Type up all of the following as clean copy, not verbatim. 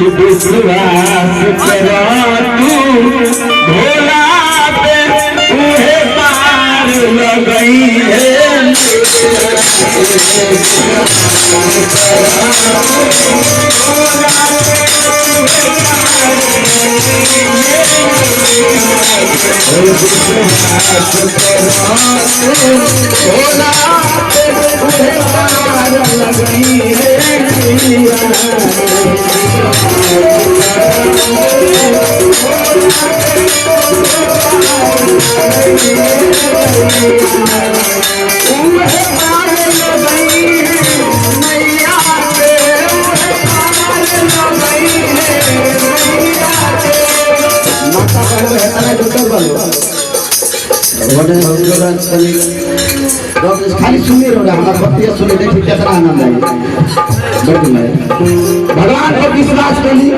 कि विश्वास करा तू भोला पे तुहे पार लगई है भोला पे तुहे पार लगई है खाली सुने रहो हमारा बतिया सुने देखिए कितना आनंद आएगा भगवान पर विश्वास करी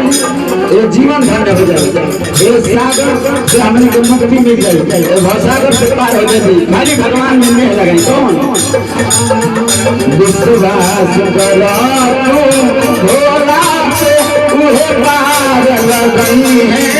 ये जीवन धन्य हो जाए ये सागर से हमने को मुक्ति मिल जाए भवसागर से पार हो जाए खाली भगवान में नहीं लगाई कौन विश्वास करो भोला से उहे पार लगाई है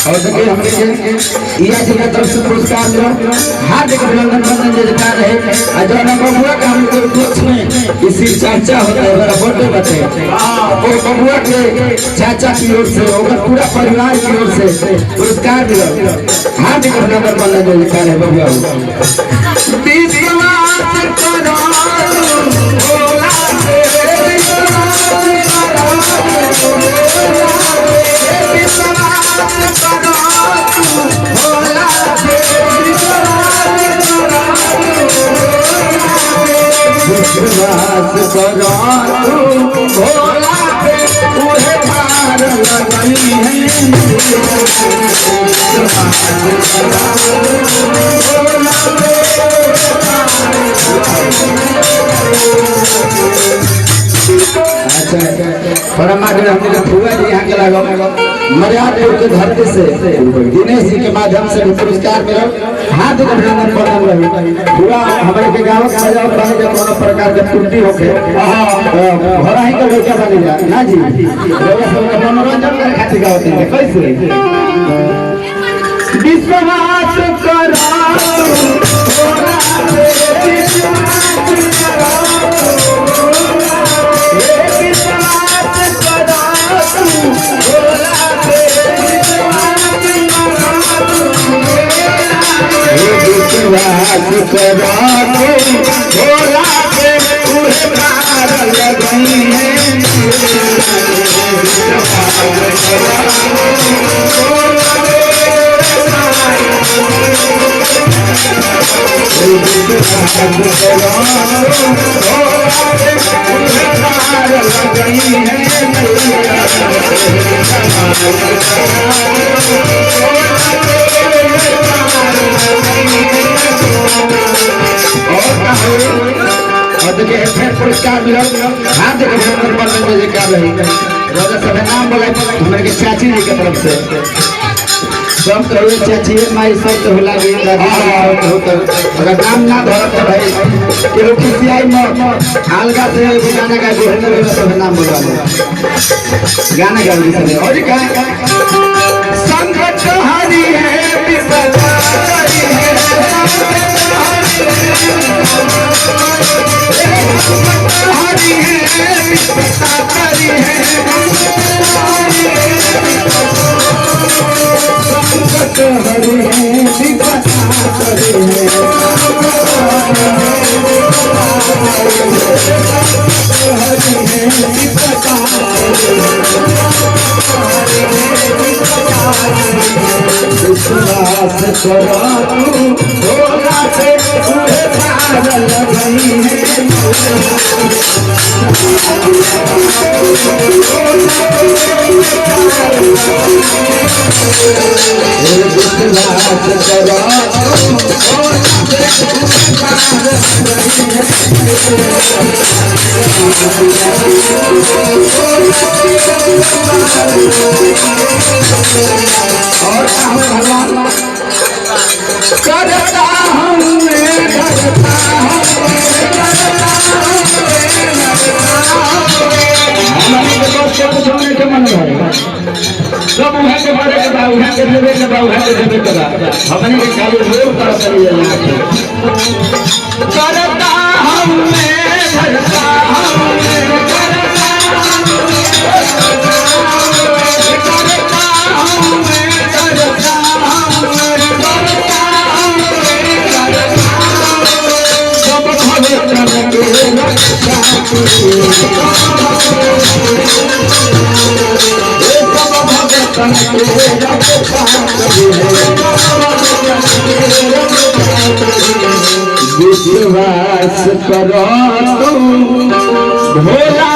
और देखिए हमने इया जी का तरफ से पुरस्कार मिला हार्दिक अभिनंदन बंदन जयकार है जो ना बबुआ का हम को कुछ में इसी चाचा होता है बड़ा फोटो बते वो बबुआ के चाचा की ओर से और पूरा परिवार की ओर से पुरस्कार मिला हार्दिक अभिनंदन बंदन जयकार है बबुआ विश्वास करो भोला से विश्वास करो भोला पे तुहे पार लगई है अच्छा परमात्मा हमने फुआ जी यहाँ के लगा मर्यादपुर के धरती से दिनेश जी के माध्यम से पुरस्कार मिला हार्दिक अभिनंदन प्रदान रही पूरा हमारे के गाँव का जाओ बने जब कोनो प्रकार के त्रुटि होके भरा ही के लड़का बनी जा ना जी मनोरंजन करे खातिर गाँव होते हैं कैसे विश्वास करो विश्वास करो भोला पे तुहे पार लगई है और देखिए फिर पुरस्कार मिला हार्दिक अभिनंदन बंदन जयकार रही रोजा सब नाम बोला हमारे के चाची जी के तरफ से सब करो चाची माई सब तो होला गई दादी अगर नाम ना धरत तो भाई के लोग किसी आई में अलगा से गाना गा जो है ना सब नाम बोला गाना गा दी और क्या संकट हरी है विपदा हरी है हरी है विपदा हरी है संकट हरी है विपदा हरी है विश्वास करो भोला से तुझे पागल नहीं है विश्वास करो और भगवान करता हूँ मैं करता हूँ हमारे दोस्त को छोड़ने के मन है सब उन्हें के बारे में बात उन्हें के देवे के बात उन्हें के देवे के बात हमने के खाली रोड पर चली जाना करता हूँ मैं करता हूँ विश्वास करो भोला